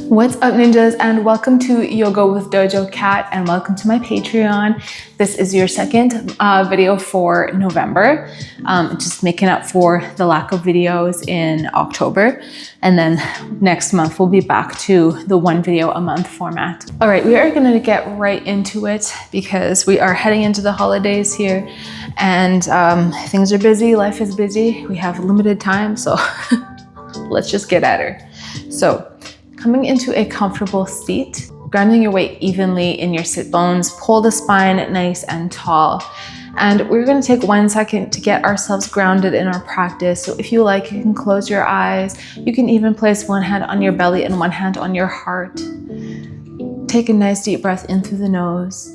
What's up, ninjas, and welcome to Yoga with Dojo Cat, and welcome to my Patreon. This is your second video for November, just making up for the lack of videos in October, and then next month we'll be back to the one video a month format. All right, we are going to get right into it because we are heading into the holidays here, and things are busy, life is busy, we have limited time, so let's just get at her. So, coming into a comfortable seat, grounding your weight evenly in your sit bones, pull the spine nice and tall. And we're gonna take 1 second to get ourselves grounded in our practice. So if you like, you can close your eyes. You can even place one hand on your belly and one hand on your heart. Take a nice deep breath in through the nose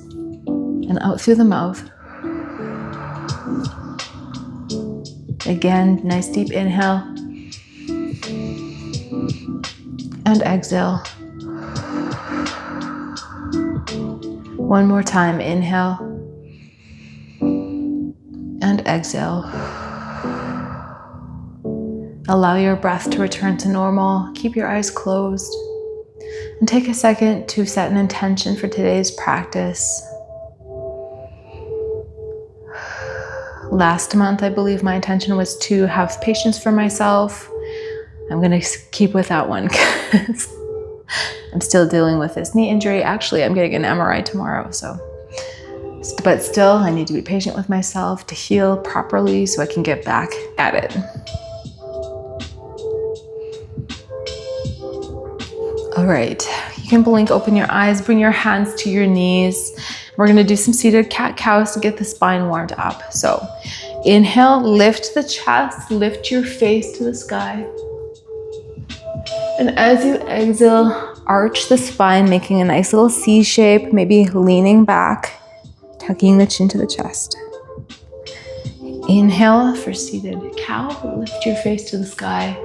and out through the mouth. Again, nice deep inhale. And exhale. One more time, inhale and exhale. Allow your breath to return to normal. Keep your eyes closed and take a second to set an intention for today's practice. Last month, I believe my intention was to have patience for myself. I'm gonna keep with that one because I'm still dealing with this knee injury. Actually, I'm getting an MRI tomorrow, but still, I need to be patient with myself to heal properly so I can get back at it. All right, you can blink, open your eyes, bring your hands to your knees. We're gonna do some seated cat-cows to get the spine warmed up. So inhale, lift the chest, lift your face to the sky. And as you exhale, arch the spine, making a nice little C shape, maybe leaning back, tucking the chin to the chest. Inhale for seated cow, lift your face to the sky.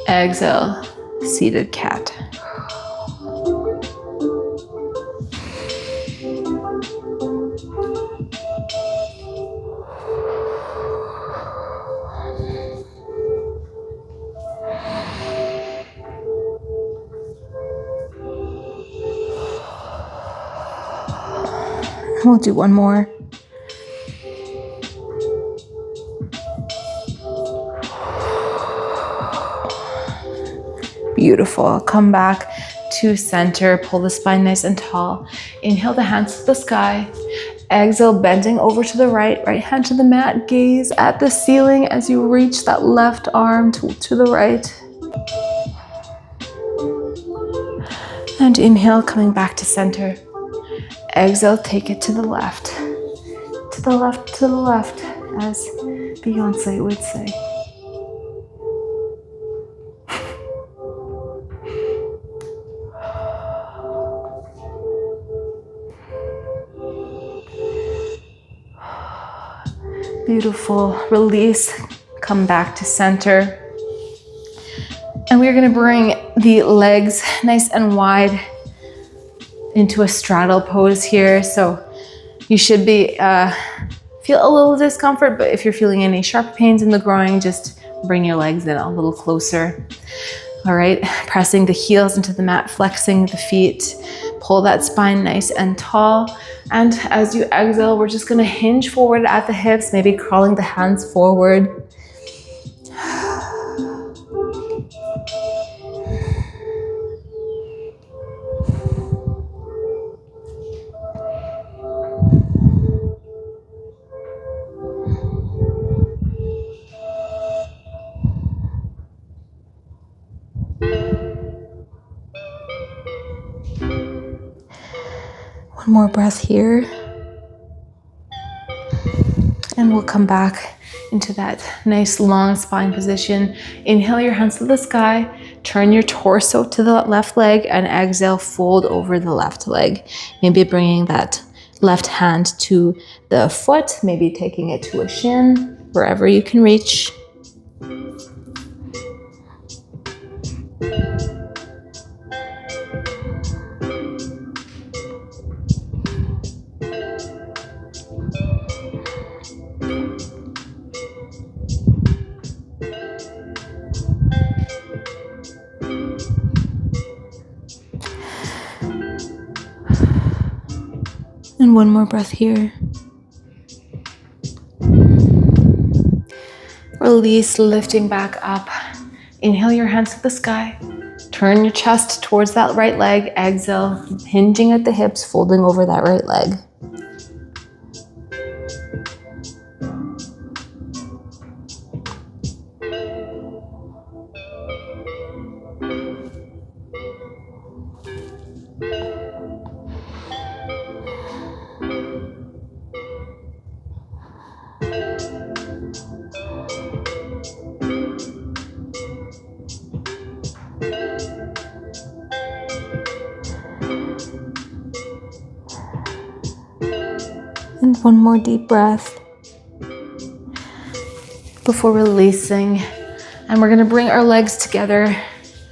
Exhale, seated cat. We'll do one more. Beautiful. Come back to center. Pull the spine nice and tall. Inhale the hands to the sky. Exhale, bending over to the right. Right hand to the mat. Gaze at the ceiling as you reach that left arm to the right. And inhale, coming back to center. Exhale, take it to the left, to the left, to the left, as Beyonce would say. Beautiful. Release, come back to center. And we're gonna bring the legs nice and wide into a straddle pose here. So you should be feel a little discomfort, but if you're feeling any sharp pains in the groin, just bring your legs in a little closer. All right, pressing the heels into the mat, flexing the feet, pull that spine nice and tall. And as you exhale, we're just gonna hinge forward at the hips, maybe crawling the hands forward. One more breath here. And we'll come back into that nice long spine position. Inhale your hands to the sky, turn your torso to the left leg, and exhale, fold over the left leg. Maybe bringing that left hand to the foot, maybe taking it to a shin, wherever you can reach. And one more breath here. Release, lifting back up. Inhale your hands to the sky. Turn your chest towards that right leg. Exhale, hinging at the hips, folding over that right leg. And one more deep breath before releasing. And we're gonna bring our legs together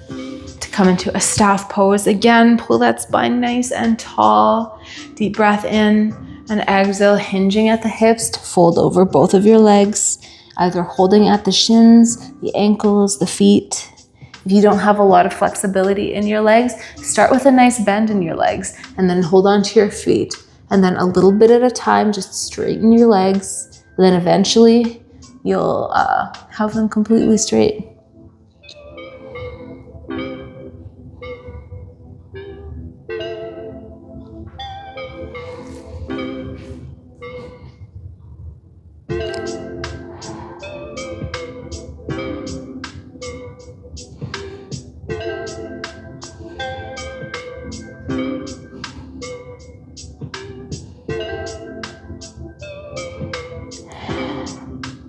to come into a staff pose. Again, pull that spine nice and tall. Deep breath in and exhale, hinging at the hips to fold over both of your legs, either holding at the shins, the ankles, the feet. If you don't have a lot of flexibility in your legs, start with a nice bend in your legs and then hold on to your feet. And then a little bit at a time, just straighten your legs. And then eventually you'll have them completely straight.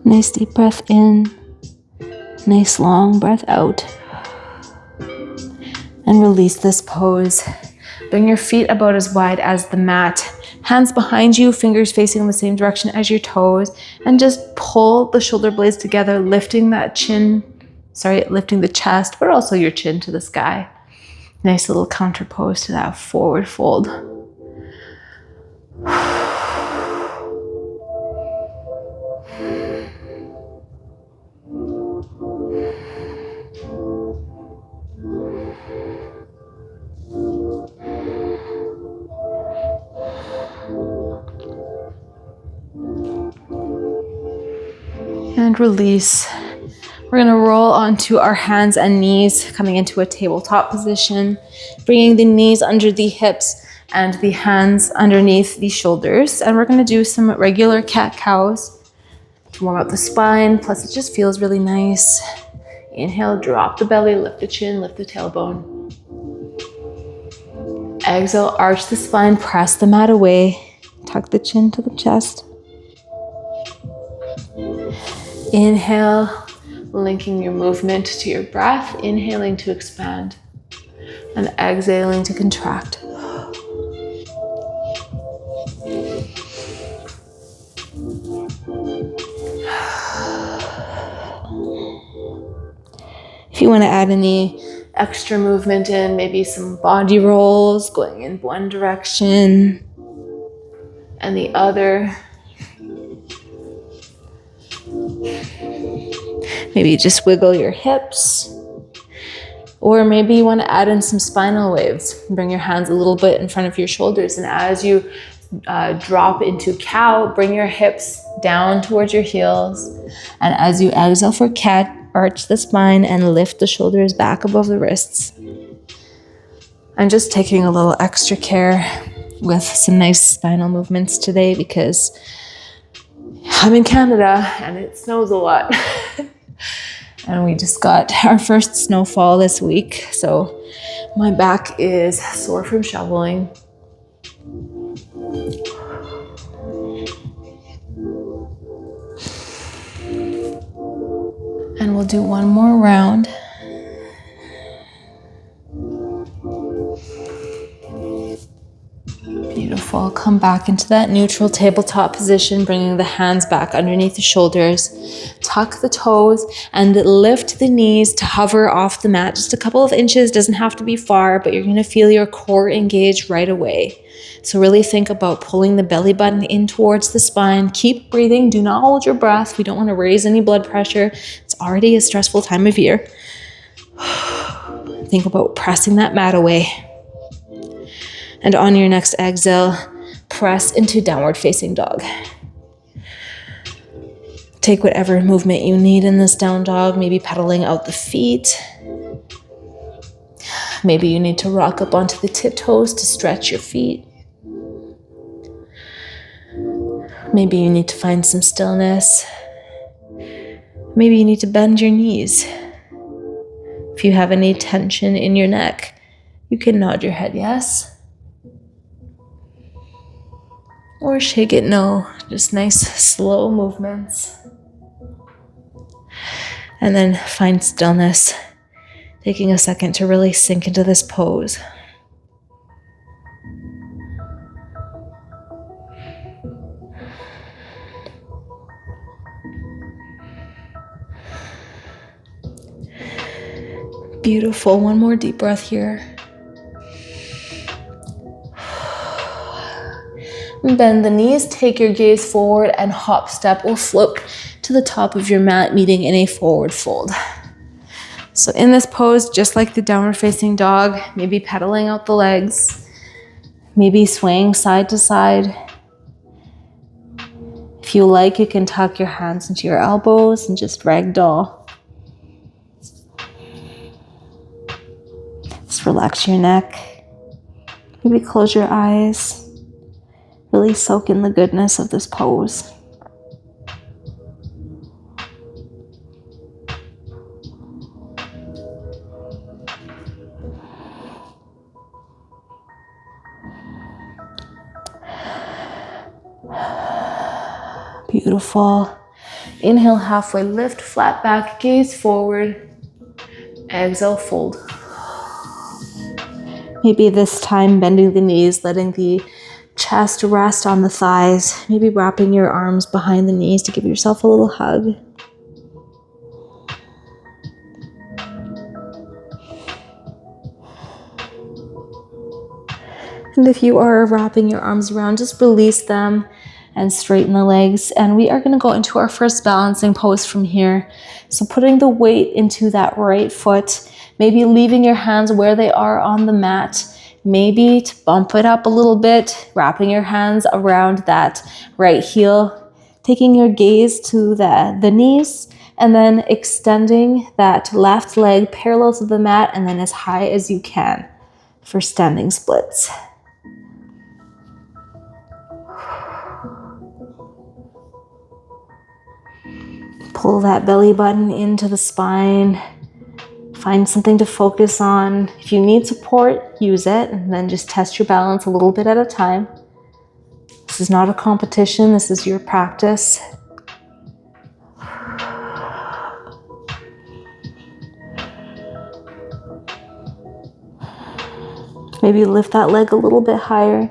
Nice deep breath in, nice long breath out. And release this pose. Bring your feet about as wide as the mat. Hands behind you, fingers facing in the same direction as your toes. And just pull the shoulder blades together, lifting the chest, but also your chin to the sky. Nice little counter pose to that forward fold. And release. We're gonna roll onto our hands and knees, coming into a tabletop position, bringing the knees under the hips and the hands underneath the shoulders. And we're gonna do some regular cat-cows to warm up the spine, plus it just feels really nice. Inhale, drop the belly, lift the chin, lift the tailbone. Exhale, arch the spine, press the mat away, tuck the chin to the chest. Inhale, linking your movement to your breath, inhaling to expand and exhaling to contract. If you want to add any extra movement in, maybe some body rolls going in one direction and the other. Maybe just wiggle your hips. Or maybe you want to add in some spinal waves. Bring your hands a little bit in front of your shoulders. And as you drop into cow, bring your hips down towards your heels. And as you exhale for cat, arch the spine and lift the shoulders back above the wrists. I'm just taking a little extra care with some nice spinal movements today because I'm in Canada and it snows a lot. And we just got our first snowfall this week, so my back is sore from shoveling. And we'll do one more round. Beautiful. Come back into that neutral tabletop position, bringing the hands back underneath the shoulders. Tuck the toes and lift the knees to hover off the mat. Just a couple of inches, doesn't have to be far, but you're going to feel your core engage right away. So really think about pulling the belly button in towards the spine. Keep breathing. Do not hold your breath. We don't want to raise any blood pressure. It's already a stressful time of year. Think about pressing that mat away. And on your next exhale, press into downward facing dog. Take whatever movement you need in this down dog, maybe pedaling out the feet. Maybe you need to rock up onto the tiptoes to stretch your feet. Maybe you need to find some stillness. Maybe you need to bend your knees. If you have any tension in your neck, you can nod your head yes. Or shake it no. Just nice slow movements. And then find stillness, taking a second to really sink into this pose. Beautiful. One more deep breath here. Bend the knees, take your gaze forward and hop, step, or float to the top of your mat, meeting in a forward fold. So in this pose, just like the downward facing dog, maybe pedaling out the legs, maybe swaying side to side. If you like, you can tuck your hands into your elbows and just ragdoll. Just relax your neck. Maybe close your eyes. Really soak in the goodness of this pose. Beautiful. Inhale, halfway lift, flat back, gaze forward. Exhale, fold. Maybe this time bending the knees, letting the chest rest on the thighs, maybe wrapping your arms behind the knees to give yourself a little hug. And if you are wrapping your arms around, just release them and straighten the legs. And we are going to go into our first balancing pose from here. So putting the weight into that right foot, maybe leaving your hands where they are on the mat. Maybe to bump it up a little bit, wrapping your hands around that right heel, taking your gaze to the knees, and then extending that left leg parallel to the mat and then as high as you can for standing splits. Pull that belly button into the spine. Find something to focus on. If you need support, use it, and then just test your balance a little bit at a time. This is not a competition, this is your practice. Maybe lift that leg a little bit higher.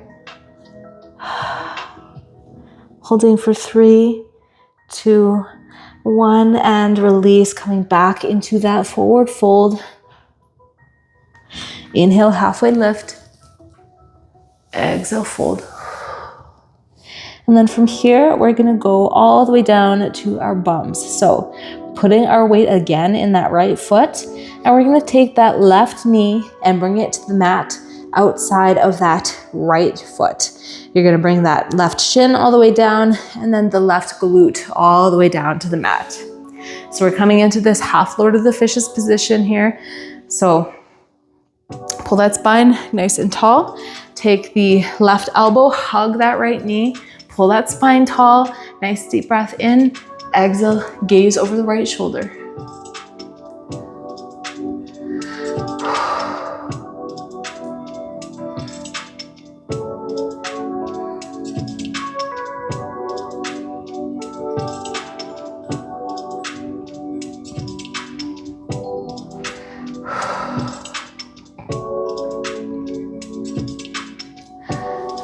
Holding for 3, 2, 1, and release, coming back into that forward fold. Inhale, halfway lift. Exhale, fold. And then from here, we're gonna go all the way down to our bums. So putting our weight again in that right foot, and we're gonna take that left knee and bring it to the mat outside of that right foot. You're gonna bring that left shin all the way down and then the left glute all the way down to the mat. So we're coming into this half Lord of the Fishes position here. So pull that spine nice and tall. Take the left elbow, hug that right knee, pull that spine tall, nice deep breath in, exhale, gaze over the right shoulder.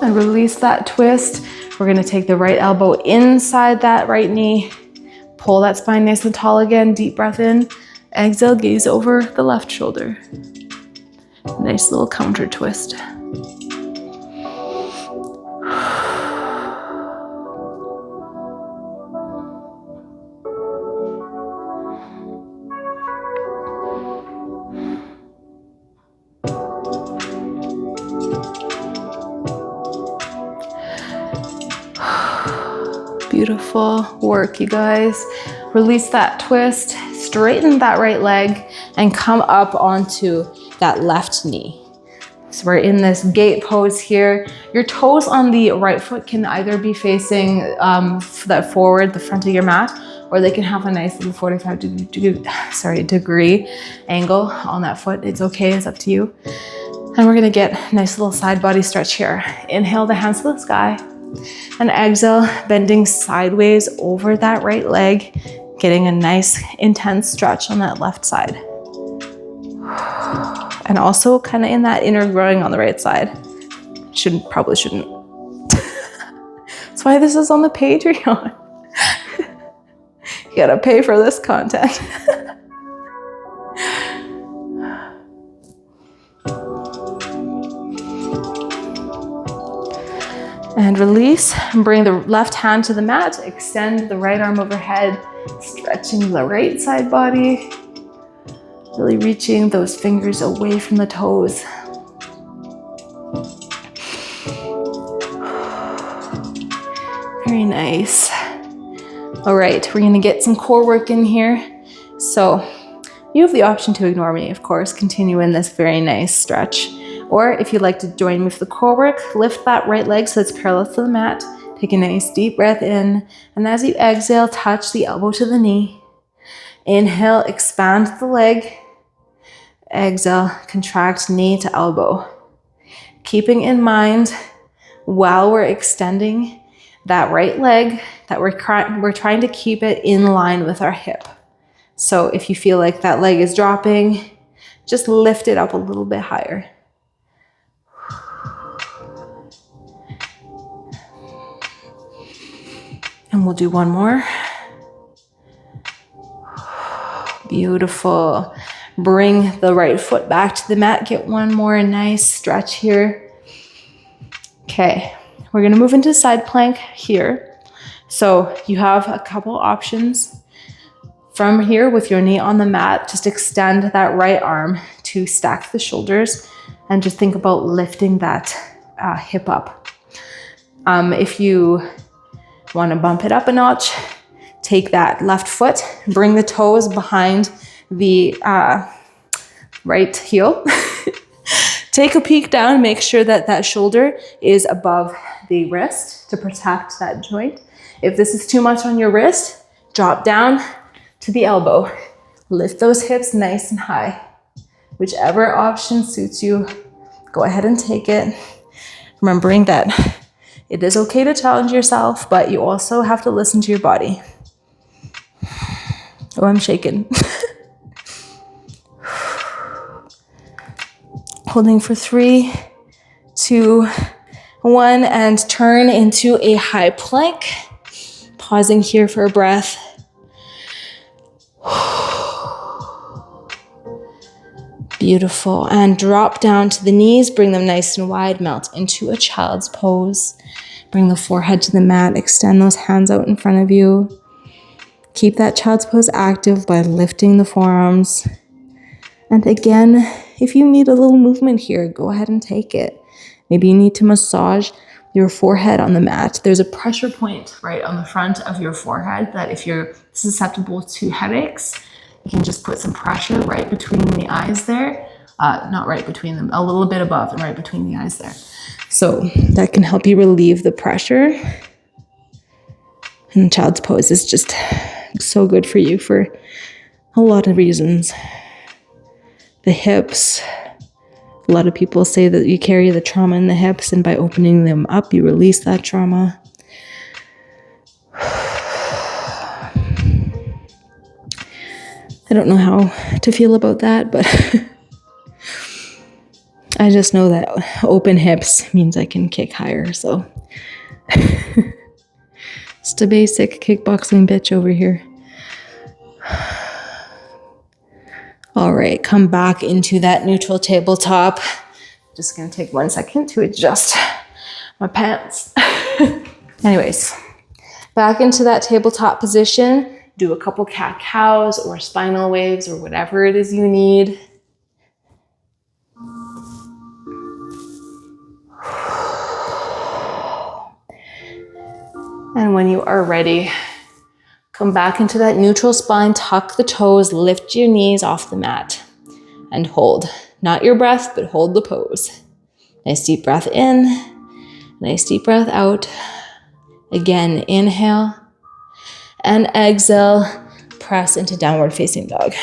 And release that twist. We're gonna take the right elbow inside that right knee, pull that spine nice and tall again, deep breath in, exhale, gaze over the left shoulder. Nice little counter twist. Beautiful work, you guys. Release that twist, straighten that right leg, and come up onto that left knee. So we're in this gate pose here. Your toes on the right foot can either be facing that forward, the front of your mat, or they can have a nice little 45 degree angle on that foot. It's okay, it's up to you. And we're gonna get a nice little side body stretch here. Inhale the hands to the sky, and exhale, bending sideways over that right leg, getting a nice intense stretch on that left side. And also kind of in that inner growing on the right side. Probably shouldn't. That's why this is on the Patreon. You gotta pay for this content. And release, and bring the left hand to the mat, extend the right arm overhead, stretching the right side body, really reaching those fingers away from the toes. Very nice. All right, we're gonna get some core work in here. So you have the option to ignore me, of course, continue in this very nice stretch. Or if you'd like to join me with the core work, lift that right leg so it's parallel to the mat. Take a nice deep breath in. And as you exhale, touch the elbow to the knee. Inhale, expand the leg. Exhale, contract knee to elbow. Keeping in mind, while we're extending that right leg, that we're trying to keep it in line with our hip. So if you feel like that leg is dropping, just lift it up a little bit higher. And we'll do one more. Beautiful. Bring the right foot back to the mat. Get one more nice stretch here. Okay, we're gonna move into side plank here. So you have a couple options. From here with your knee on the mat, just extend that right arm to stack the shoulders and just think about lifting that hip up. If you want to bump it up a notch, take that left foot, bring the toes behind the right heel. Take a peek down, make sure that that shoulder is above the wrist to protect that joint. If this is too much on your wrist, drop down to the elbow. Lift those hips nice and high. Whichever option suits you, go ahead and take it. Remembering that it is okay to challenge yourself, but you also have to listen to your body. Oh, I'm shaking. Holding for 3, 2, 1, and turn into a high plank. Pausing here for a breath. Beautiful. And drop down to the knees, bring them nice and wide, melt into a child's pose. Bring the forehead to the mat, extend those hands out in front of you. Keep that child's pose active by lifting the forearms. And again, if you need a little movement here, go ahead and take it. Maybe you need to massage your forehead on the mat. There's a pressure point right on the front of your forehead that if you're susceptible to headaches, you can just put some pressure right between the eyes there. Not right between them, a little bit above and right between the eyes there. So that can help you relieve the pressure. And child's pose is just so good for you for a lot of reasons. The hips. A lot of people say that you carry the trauma in the hips, and by opening them up, you release that trauma. I don't know how to feel about that, but I just know that open hips means I can kick higher, so. Just a basic kickboxing bitch over here. All right, come back into that neutral tabletop. Just gonna take 1 second to adjust my pants. Anyways, back into that tabletop position. Do a couple cat-cows or spinal waves or whatever it is you need. And And when you are ready, come back into that neutral spine, tuck the toes, lift your knees off the mat, and hold. Not your breath, but hold the pose. Nice deep breath in, nice deep breath out. Again, inhale, and exhale, press into downward facing dog.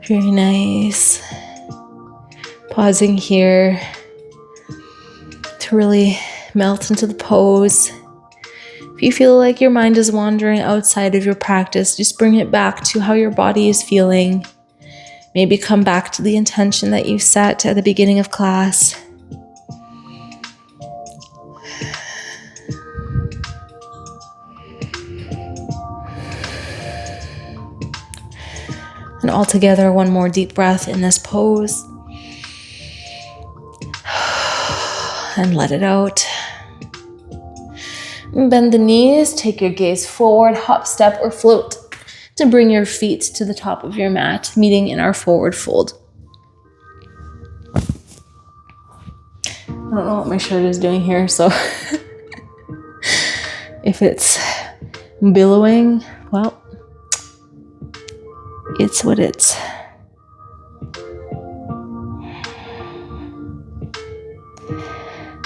Very nice. Pausing here to really melt into the pose. If you feel like your mind is wandering outside of your practice, just bring it back to how your body is feeling. Maybe come back to the intention that you set at the beginning of class. And all together, one more deep breath in this pose. And let it out. Bend the knees, take your gaze forward, hop, step, or float to bring your feet to the top of your mat, meeting in our forward fold. I don't know what my shirt is doing here, so if it's billowing, well, it's what it's.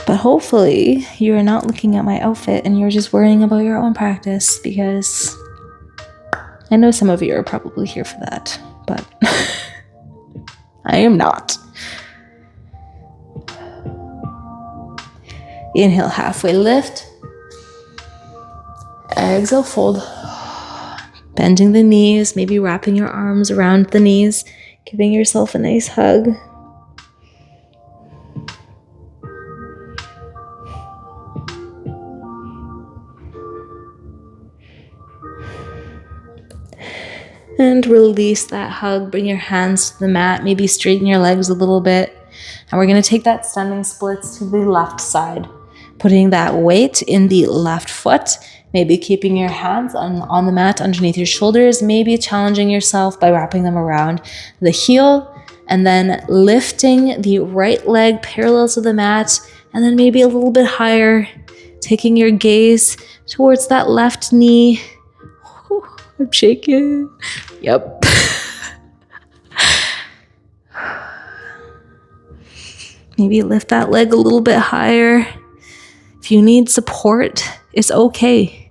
But hopefully you're not looking at my outfit and you're just worrying about your own practice, because I know some of you are probably here for that, but I am not. Inhale, halfway lift. Exhale, fold. Bending the knees, maybe wrapping your arms around the knees, giving yourself a nice hug. And release that hug. Bring your hands to the mat. Maybe straighten your legs a little bit. And we're going to take that standing splits to the left side. Putting that weight in the left foot. Maybe keeping your hands on the mat underneath your shoulders. Maybe challenging yourself by wrapping them around the heel. And then lifting the right leg parallel to the mat. And then maybe a little bit higher. Taking your gaze towards that left knee. I'm shaking. Yep. Maybe lift that leg a little bit higher. If you need support, it's okay.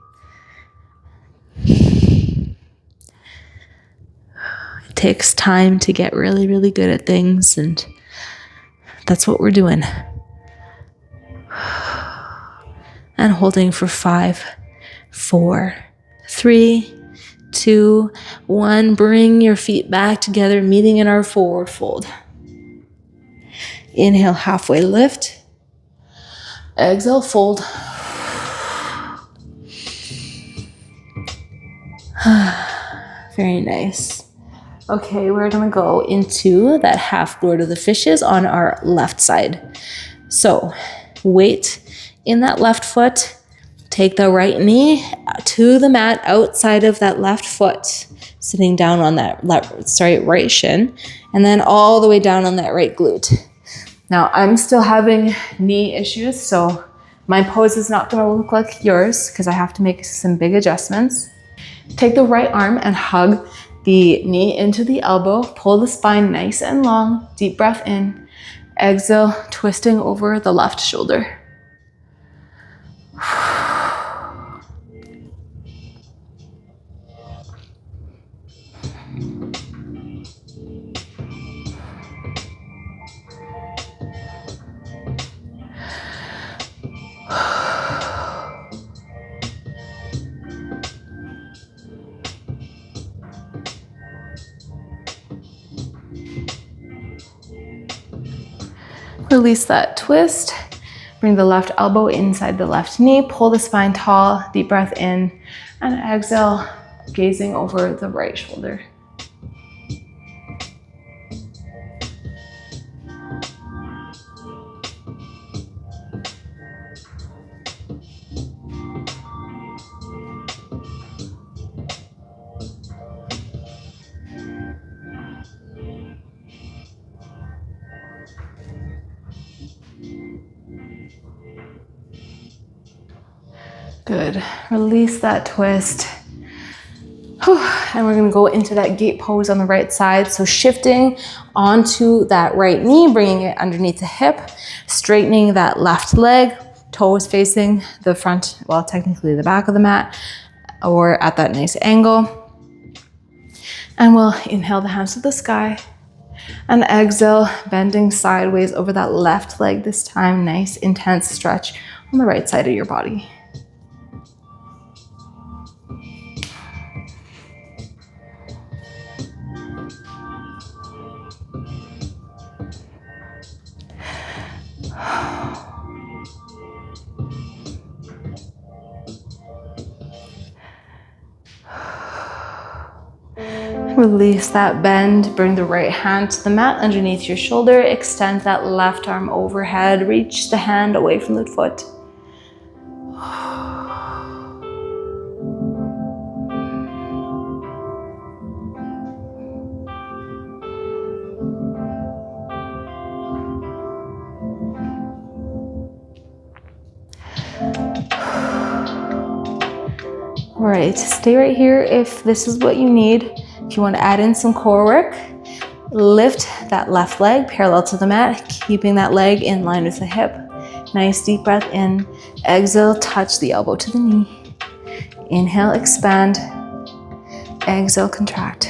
It takes time to get really, really good at things, and that's what we're doing. And holding for 5, 4, 3, 2, 1. Bring your feet back together, meeting in our forward fold. Inhale, halfway lift. Exhale, fold. Very nice. Okay, we're gonna go into that half Lord of the Fishes on our left side. So, weight in that left foot. Take the right knee to the mat outside of that left foot, sitting down on that right shin, and then all the way down on that right glute. Now, I'm still having knee issues, so my pose is not going to look like yours because I have to make some big adjustments. Take the right arm and hug the knee into the elbow. Pull the spine nice and long. Deep breath in. Exhale, twisting over the left shoulder. Release that twist. Bring the left elbow inside the left knee. Pull the spine tall. Deep breath in. And exhale, gazing over the right shoulder. Good. Release that twist. And we're gonna go into that gate pose on the right side. So shifting onto that right knee, bringing it underneath the hip, straightening that left leg, toes facing the front, well, technically the back of the mat, or at that nice angle. And we'll inhale the hands to the sky and exhale, bending sideways over that left leg this time. Nice, intense stretch on the right side of your body. Release that bend, bring the right hand to the mat underneath your shoulder, extend that left arm overhead, reach the hand away from the foot. All right, stay right here if this is what you need. If you want to add in some core work, lift that left leg parallel to the mat, keeping that leg in line with the hip. Nice deep breath in. Exhale, touch the elbow to the knee. Inhale, expand. Exhale, contract.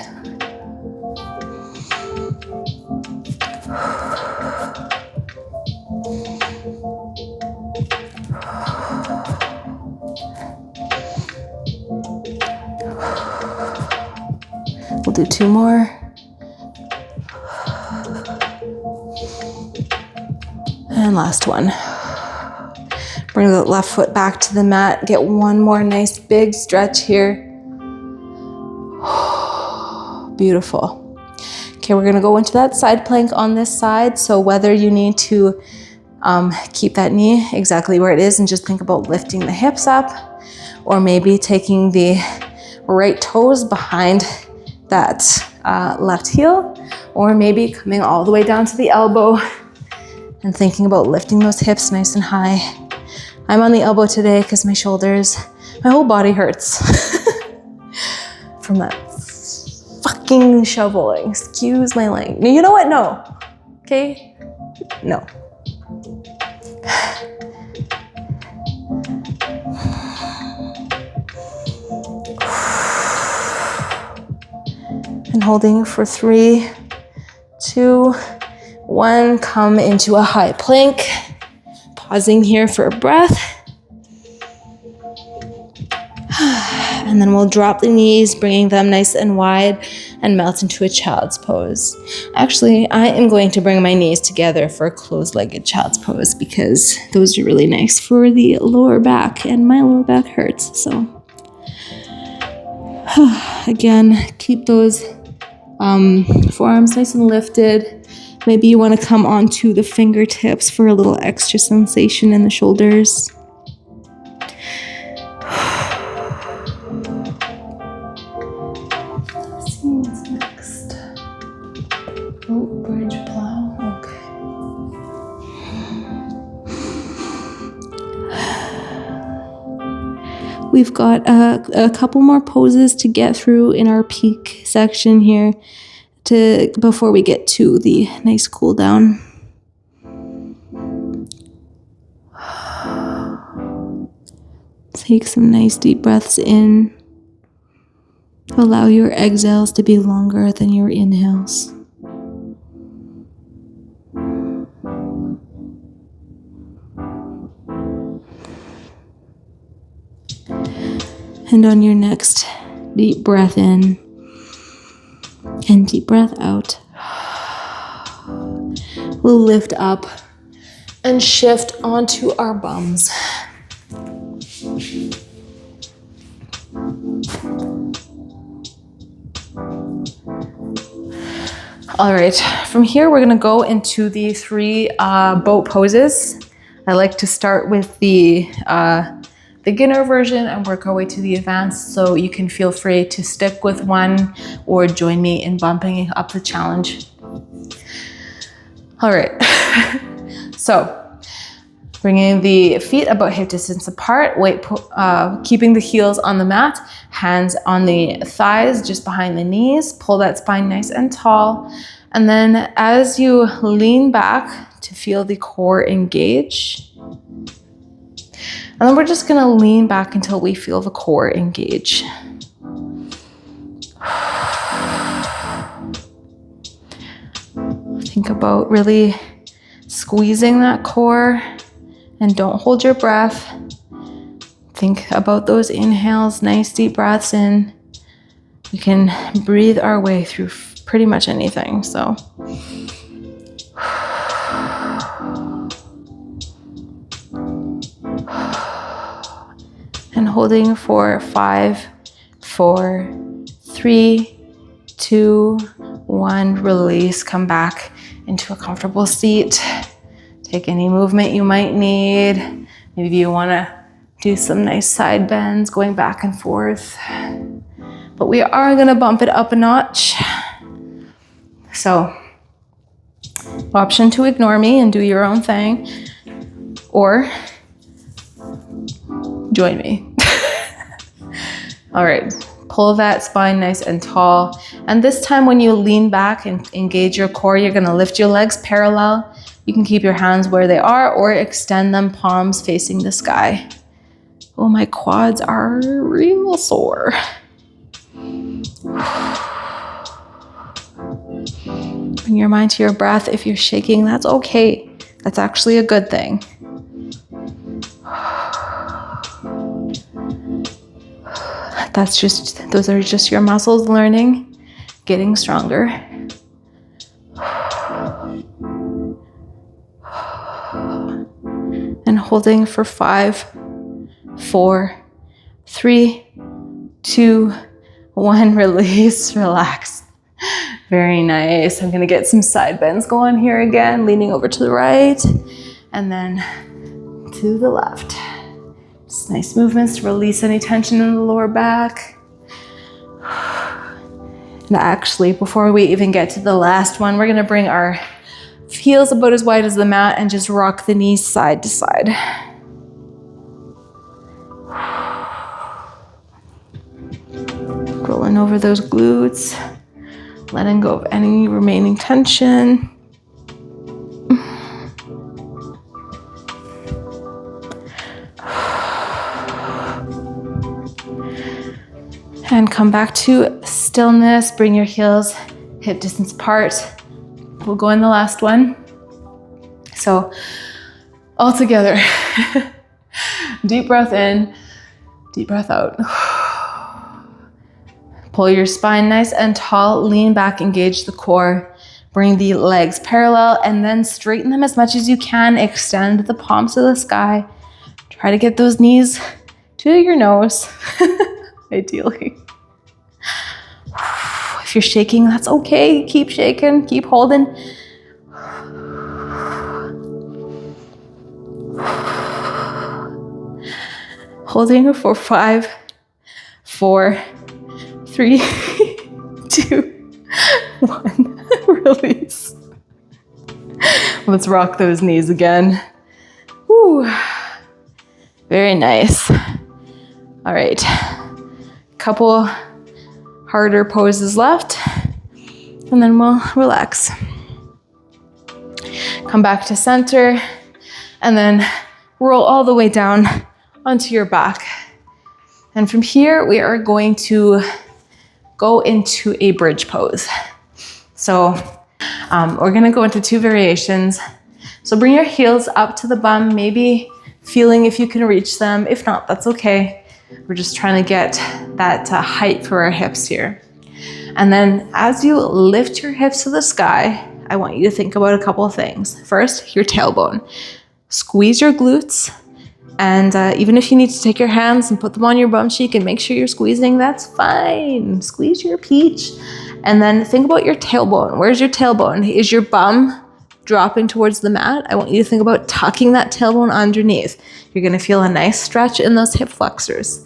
We'll do 2 more. And last one. Bring the left foot back to the mat. Get one more nice big stretch here. Beautiful. Okay, we're gonna go into that side plank on this side. So whether you need to keep that knee exactly where it is and just think about lifting the hips up, or maybe taking the right toes behind that left heel, or maybe coming all the way down to the elbow and thinking about lifting those hips nice and high. I'm on the elbow today because my whole body hurts from that fucking shoveling. Excuse my language. You know what? No. Okay? No. And holding for 3, 2, 1. Come into a high plank. Pausing here for a breath. And then we'll drop the knees, bringing them nice and wide, and melt into a child's pose. Actually, I am going to bring my knees together for a closed-legged child's pose because those are really nice for the lower back, and my lower back hurts. So again, keep those forearms nice and lifted. Maybe you want to come onto the fingertips for a little extra sensation in the shoulders. Let's see what's next. Oh, bridge plow. Okay. We've got a couple more poses to get through in our peak section here before we get to the nice cool down. Take some nice deep breaths in. Allow your exhales to be longer than your inhales. And on your next deep breath in and deep breath out, we'll lift up and shift onto our bums. All right, from here we're gonna go into the 3 boat poses. I like to start with the beginner version and work our way to the advanced, so you can feel free to stick with one or join me in bumping up the challenge. All right, so Bringing the feet about hip distance apart, keeping the heels on the mat, hands on the thighs, just behind the knees. Pull that spine nice and tall. And then as you lean back to feel the core engage, and then we're just gonna lean back until we feel the core engage. Think about really squeezing that core and don't hold your breath. Think about those inhales, nice deep breaths in. We can breathe our way through pretty much anything, so. And holding for 5, 4, 3, 2, 1, release, come back into a comfortable seat. Take any movement you might need. Maybe you wanna do some nice side bends, going back and forth. But we are gonna bump it up a notch. So, option to ignore me and do your own thing, or join me. All right, pull that spine nice and tall. And this time when you lean back and engage your core, you're gonna lift your legs parallel. You can keep your hands where they are or extend them, palms facing the sky. Oh, my quads are real sore. Bring your mind to your breath. If you're shaking, that's okay. That's actually a good thing. Those are just your muscles learning, getting stronger. And holding for 5, 4, 3, 2, 1, release, relax. Very nice. I'm gonna get some side bends going here again, leaning over to the right and then to the left. Just nice movements to release any tension in the lower back. And actually, before we even get to the last one, we're gonna bring our heels about as wide as the mat and just rock the knees side to side. Rolling over those glutes, letting go of any remaining tension. And come back to stillness. Bring your heels hip distance apart. We'll go in the last one. So all together. Deep breath in, deep breath out. Pull your spine nice and tall, lean back, engage the core. Bring the legs parallel and then straighten them as much as you can. Extend the palms to the sky. Try to get those knees to your nose, ideally. If you're shaking, that's okay. Keep shaking, keep holding. Holding for 5, 4, 3, 2, 1. Release. Let's rock those knees again. Woo. Very nice. All right. Couple harder poses left, and then we'll relax. Come back to center, and then roll all the way down onto your back. And from here, we are going to go into a bridge pose. So we're gonna go into 2 variations. So bring your heels up to the bum, maybe feeling if you can reach them. If not, that's okay. We're just trying to get that height for our hips here. And then as you lift your hips to the sky, I want you to think about a couple of things. First, your tailbone. Squeeze your glutes. And even if you need to take your hands and put them on your bum cheek and make sure you're squeezing, that's fine. Squeeze your peach. And then think about your tailbone. Where's your tailbone? Is your bum dropping towards the mat? I want you to think about tucking that tailbone underneath. You're gonna feel a nice stretch in those hip flexors.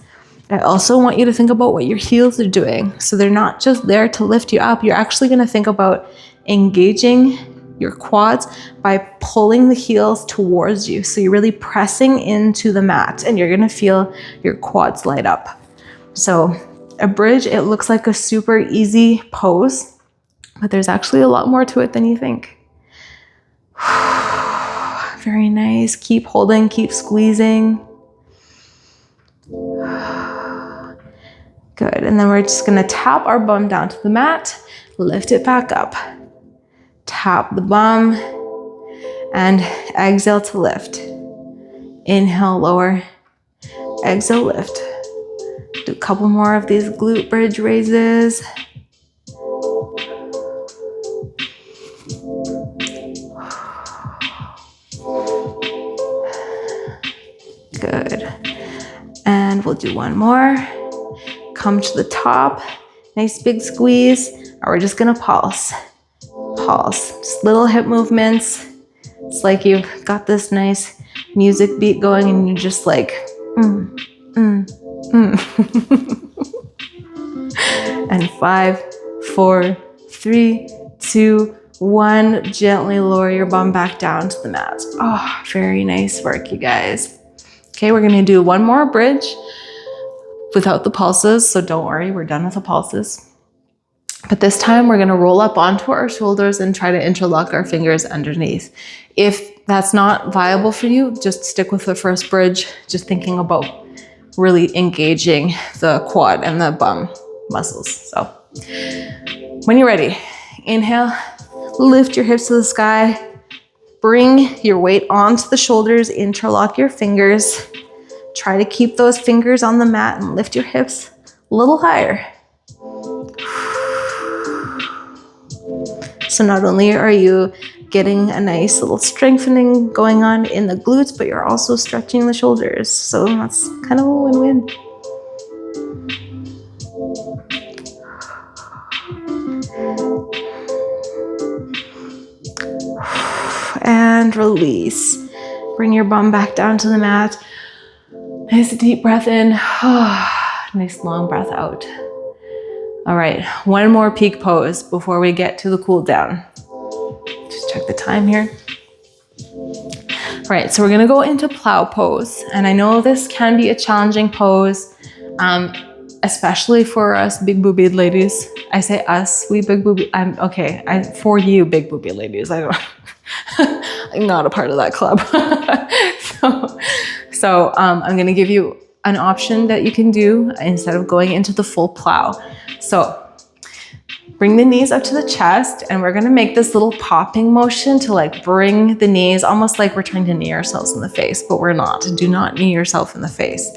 I also want you to think about what your heels are doing. So they're not just there to lift you up. You're actually gonna think about engaging your quads by pulling the heels towards you. So you're really pressing into the mat and you're gonna feel your quads light up. So a bridge, it looks like a super easy pose, but there's actually a lot more to it than you think. Very nice. Keep holding, keep squeezing. Good. And then we're just gonna tap our bum down to the mat, lift it back up. Tap the bum and exhale to lift. Inhale, lower. Exhale, lift. Do a couple more of these glute bridge raises. Good. And we'll do one more. Come to the top. Nice big squeeze. And we're just gonna pulse. Pulse. Just little hip movements. It's like you've got this nice music beat going and you're just like, And 5, 4, 3, 2, 1. Gently lower your bum back down to the mat. Oh, very nice work, you guys. Okay, we're gonna do one more bridge without the pulses. So don't worry, we're done with the pulses. But this time we're gonna roll up onto our shoulders and try to interlock our fingers underneath. If that's not viable for you, just stick with the first bridge, just thinking about really engaging the quad and the bum muscles. So when you're ready, inhale, lift your hips to the sky, bring your weight onto the shoulders, interlock your fingers. Try to keep those fingers on the mat and lift your hips a little higher. So not only are you getting a nice little strengthening going on in the glutes, but you're also stretching the shoulders. So that's kind of a win-win. And release. Bring your bum back down to the mat. Nice deep breath in. Nice long breath out. All right, one more peak pose before we get to the cool down. Just check the time here. All right, so we're gonna go into plow pose. And I know this can be a challenging pose, especially for us big boobied ladies. I say us, we big booby, for you big booby ladies, I don't, I'm not a part of that club. So I'm gonna give you an option that you can do instead of going into the full plow. So bring the knees up to the chest and we're gonna make this little popping motion to like bring the knees, almost like we're trying to knee ourselves in the face, but we're not. Do not knee yourself in the face.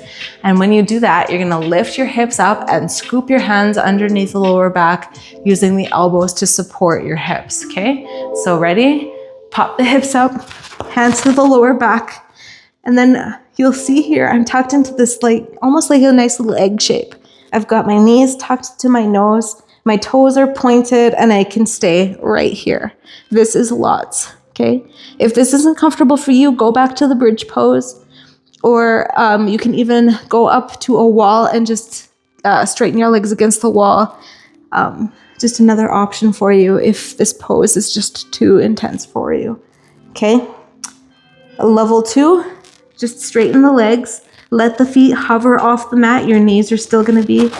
And when you do that, you're gonna lift your hips up and scoop your hands underneath the lower back using the elbows to support your hips, okay? So ready? Pop the hips up, hands to the lower back. And then you'll see here, I'm tucked into this like, almost like a nice little egg shape. I've got my knees tucked to my nose, my toes are pointed, and I can stay right here. This is lots, okay? If this isn't comfortable for you, go back to the bridge pose, or you can even go up to a wall and just straighten your legs against the wall. Just another option for you if this pose is just too intense for you, okay? Level 2, just straighten the legs. Let the feet hover off the mat. Your knees are still gonna be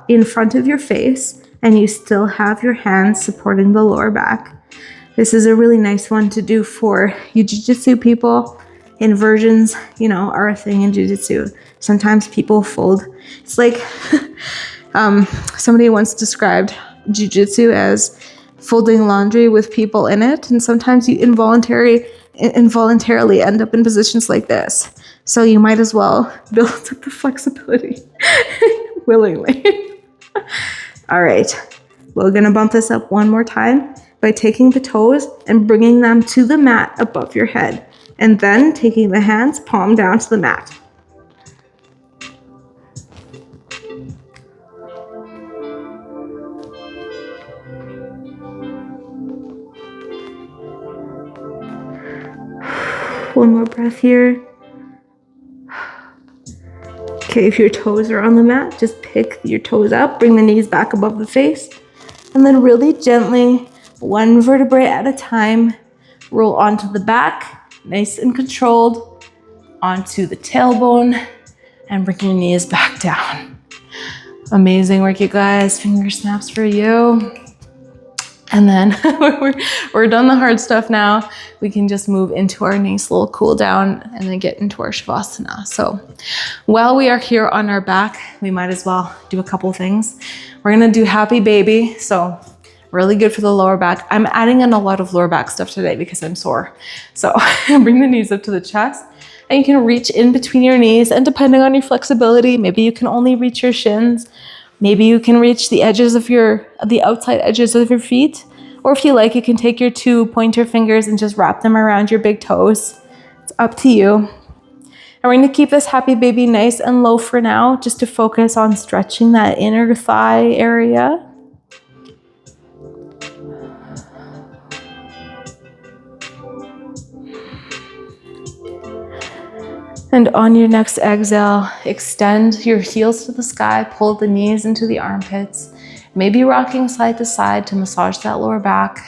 in front of your face and you still have your hands supporting the lower back. This is a really nice one to do for you jiu-jitsu people. Inversions, are a thing in jiu-jitsu. Sometimes people fold. It's like somebody once described jiu-jitsu as folding laundry with people in it, and sometimes you involuntarily end up in positions like this. So you might as well build up the flexibility willingly. All right, we're gonna bump this up one more time by taking the toes and bringing them to the mat above your head, and then taking the hands palm down to the mat. One more breath here. Okay, if your toes are on the mat, just pick your toes up, bring the knees back above the face, and then really gently one vertebrae at a time. Roll onto the back, nice and controlled, onto the tailbone, and bring your knees back down. Amazing work, you guys. Finger snaps for you. And then we're done the hard stuff now. We can just move into our nice little cool down and then get into our Shavasana. So while we are here on our back, we might as well do a couple things. We're gonna do happy baby. So really good for the lower back. I'm adding in a lot of lower back stuff today because I'm sore. So bring the knees up to the chest and you can reach in between your knees, and depending on your flexibility, maybe you can only reach your shins. Maybe you can reach the edges of the outside edges of your feet. Or if you like, you can take your 2 pointer fingers and just wrap them around your big toes. It's up to you. And we're gonna keep this happy baby nice and low for now, just to focus on stretching that inner thigh area. And on your next exhale, extend your heels to the sky, pull the knees into the armpits, maybe rocking side to side to massage that lower back.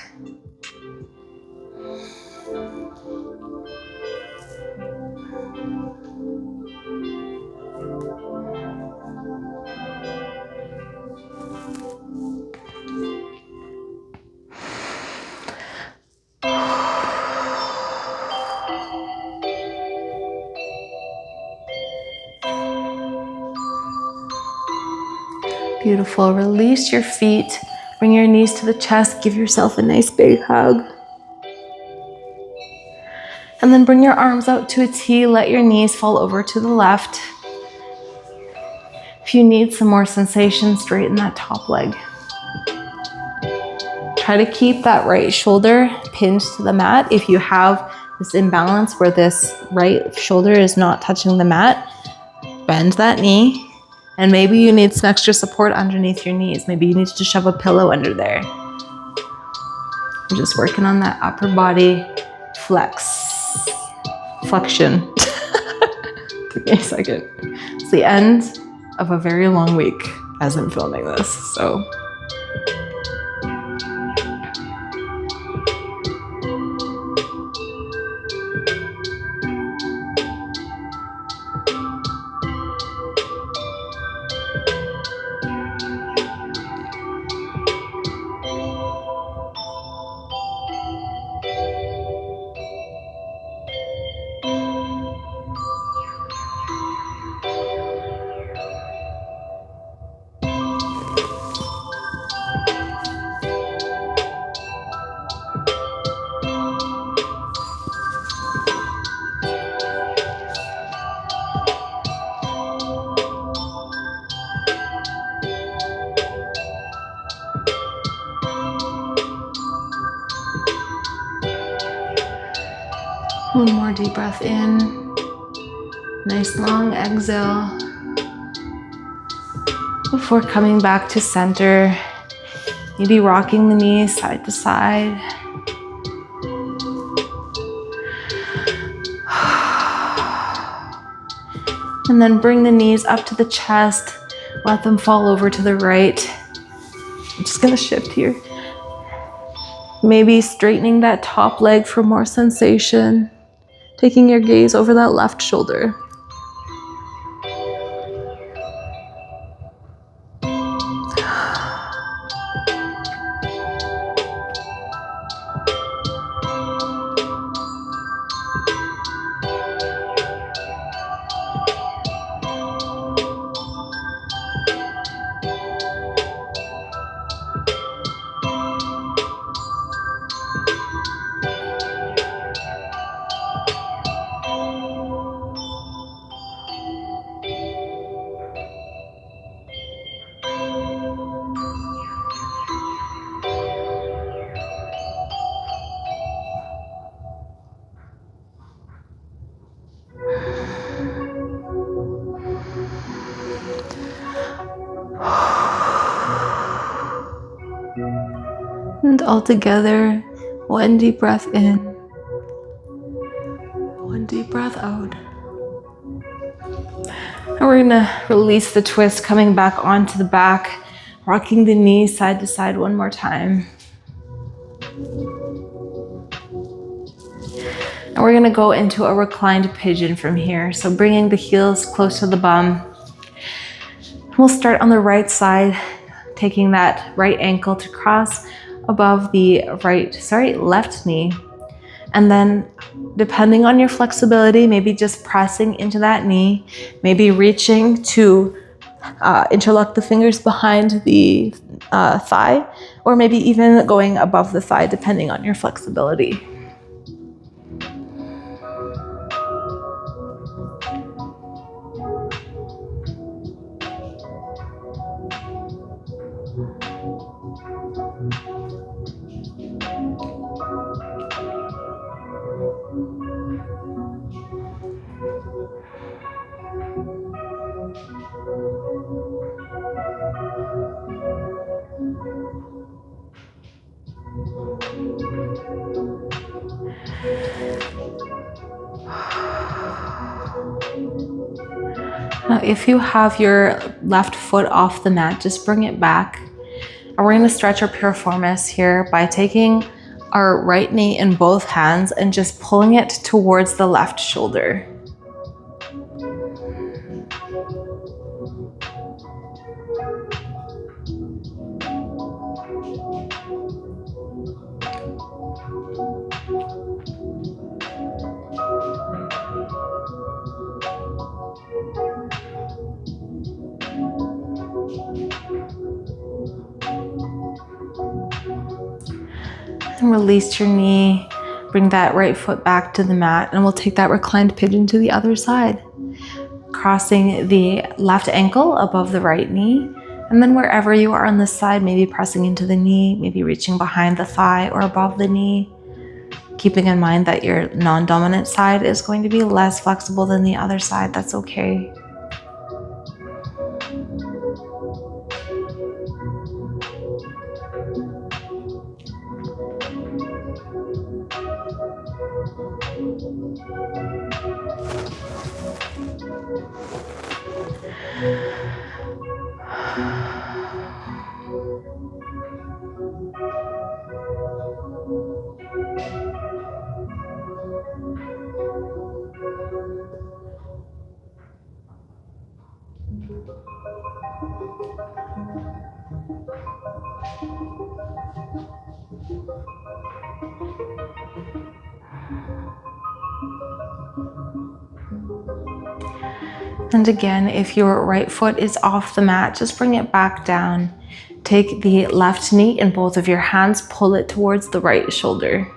Beautiful. Release your feet. Bring your knees to the chest. Give yourself a nice big hug. And then bring your arms out to a T. Let your knees fall over to the left. If you need some more sensation, straighten that top leg. Try to keep that right shoulder pinned to the mat. If you have this imbalance where this right shoulder is not touching the mat, bend that knee. And maybe you need some extra support underneath your knees. Maybe you need to shove a pillow under there. We're just working on that upper body flexion. Took me a second. It's the end of a very long week as I'm filming this, so. One more deep breath in. Nice long exhale. Before coming back to center, maybe rocking the knees side to side. And then bring the knees up to the chest. Let them fall over to the right. I'm just gonna shift here. Maybe straightening that top leg for more sensation. Taking your gaze over that left shoulder. And all together, one deep breath in, one deep breath out. And we're gonna release the twist, coming back onto the back, rocking the knees side to side one more time. And we're gonna go into a reclined pigeon from here. So bringing the heels close to the bum. We'll start on the right side, taking that right ankle to cross above the left knee. And then depending on your flexibility, maybe just pressing into that knee, maybe reaching to interlock the fingers behind the thigh, or maybe even going above the thigh, depending on your flexibility. Now, if you have your left foot off the mat, just bring it back. And we're going to stretch our piriformis here by taking our right knee in both hands and just pulling it towards the left shoulder. And release your knee, bring that right foot back to the mat, and we'll take that reclined pigeon to the other side. Crossing the left ankle above the right knee, and then wherever you are on this side, maybe pressing into the knee, maybe reaching behind the thigh or above the knee, keeping in mind that your non-dominant side is going to be less flexible than the other side. That's okay. And again, if your right foot is off the mat, just bring it back down. Take the left knee in both of your hands, pull it towards the right shoulder.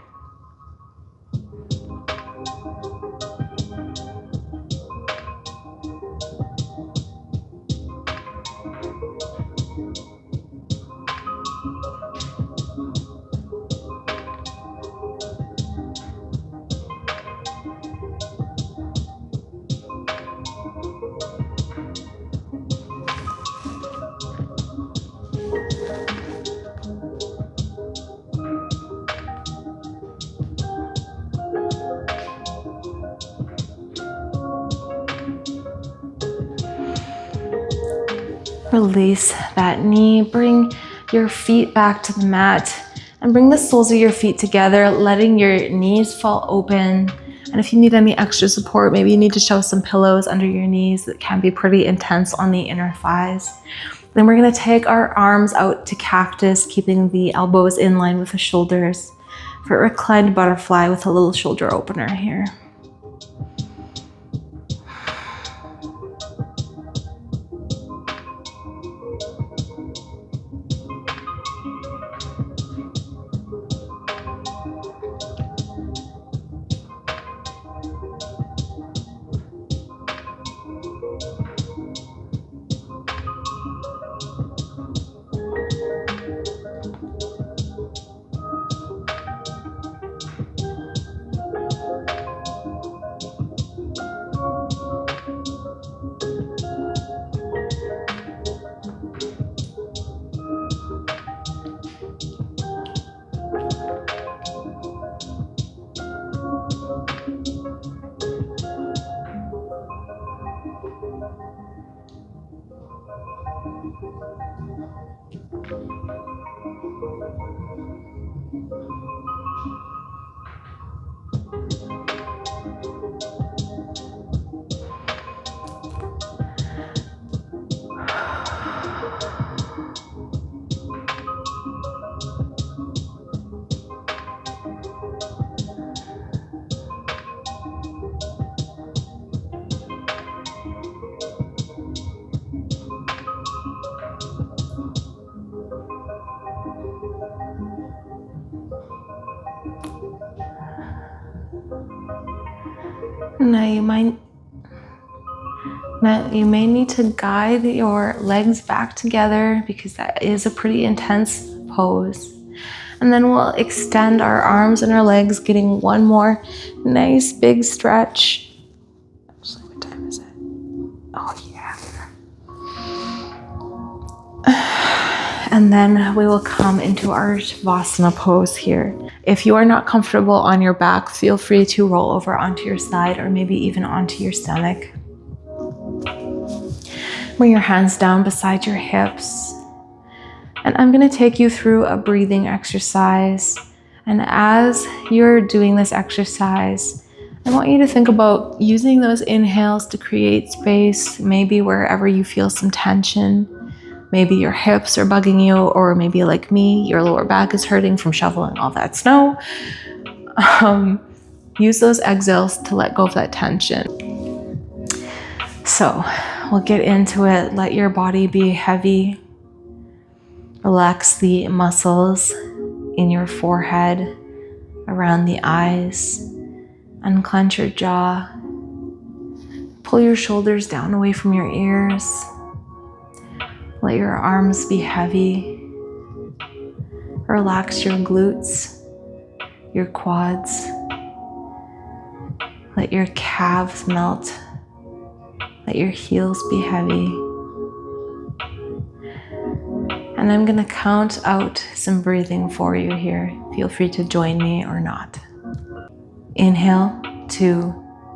Release that knee, bring your feet back to the mat and bring the soles of your feet together, letting your knees fall open. And if you need any extra support, maybe you need to shove some pillows under your knees. That can be pretty intense on the inner thighs. Then we're gonna take our arms out to cactus, keeping the elbows in line with the shoulders for a reclined butterfly with a little shoulder opener here. Now you may need to guide your legs back together because that is a pretty intense pose. And then we'll extend our arms and our legs, getting one more nice big stretch. Actually, what time is it? Oh yeah. And then we will come into our Shavasana pose here. If you are not comfortable on your back, feel free to roll over onto your side or maybe even onto your stomach. Bring your hands down beside your hips. And I'm going to take you through a breathing exercise. And as you're doing this exercise, I want you to think about using those inhales to create space, maybe wherever you feel some tension. Maybe your hips are bugging you, or maybe like me, your lower back is hurting from shoveling all that snow. Use those exhales to let go of that tension. So we'll get into it. Let your body be heavy. Relax the muscles in your forehead, around the eyes. Unclench your jaw. Pull your shoulders down away from your ears. Let your arms be heavy. Relax your glutes, your quads. Let your calves melt. Let your heels be heavy. And I'm going to count out some breathing for you here. Feel free to join me or not. Inhale, 2,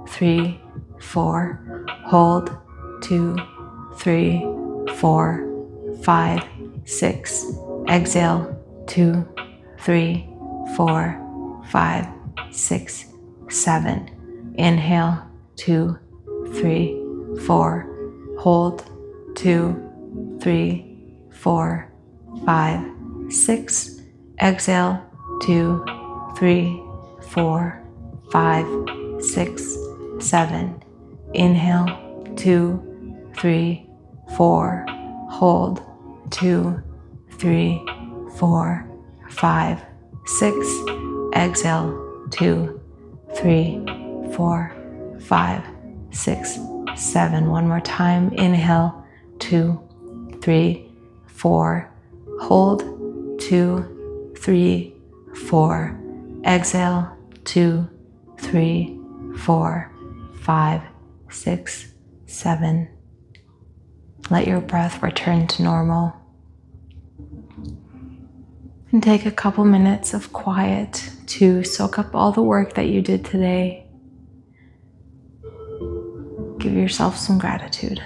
3, 4. Hold, 2, 3, 4, 5, 6. Exhale, 2, 3, 4, 5, 6, 7. Inhale, 2, 3, 4. Hold, 2, 3, 4, 5, 6. Exhale, 2, 3, 4, 5, 6, 7. Inhale, 2, 3, 4. Hold, 2, 3, 4, 5, 6. Exhale, 2, 3, 4, 5, 6, 7. One more time. Inhale, 2, 3, 4. Hold, 2, 3, 4. Exhale, 2, 3, 4, 5, 6, 7. Let your breath return to normal. And take a couple minutes of quiet to soak up all the work that you did today. Give yourself some gratitude.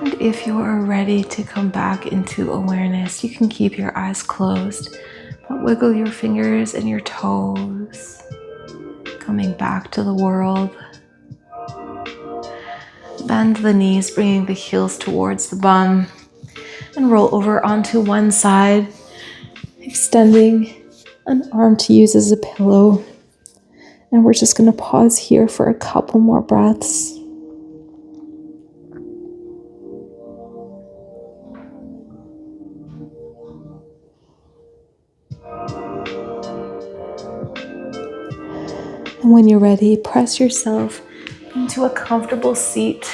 And if you are ready to come back into awareness, you can keep your eyes closed, but wiggle your fingers and your toes, coming back to the world. Bend the knees, bringing the heels towards the bum, and roll over onto one side, extending an arm to use as a pillow. And we're just going to pause here for a couple more breaths. And when you're ready, press yourself into a comfortable seat.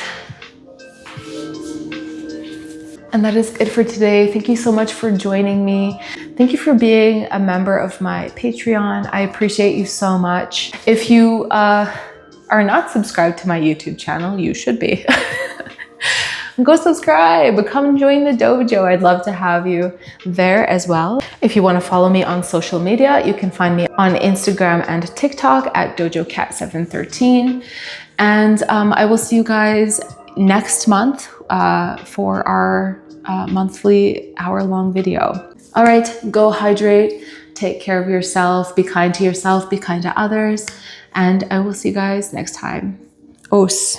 And that is it for today. Thank you so much for joining me. Thank you for being a member of my Patreon. I appreciate you so much. If you are not subscribed to my YouTube channel, you should be. Go subscribe, come join the dojo. I'd love to have you there as well. If you want to follow me on social media, you can find me on Instagram and TikTok at dojocat713. And I will see you guys next month for our monthly hour-long video. All right, go hydrate, take care of yourself, be kind to yourself, be kind to others, and I will see you guys next time. Os.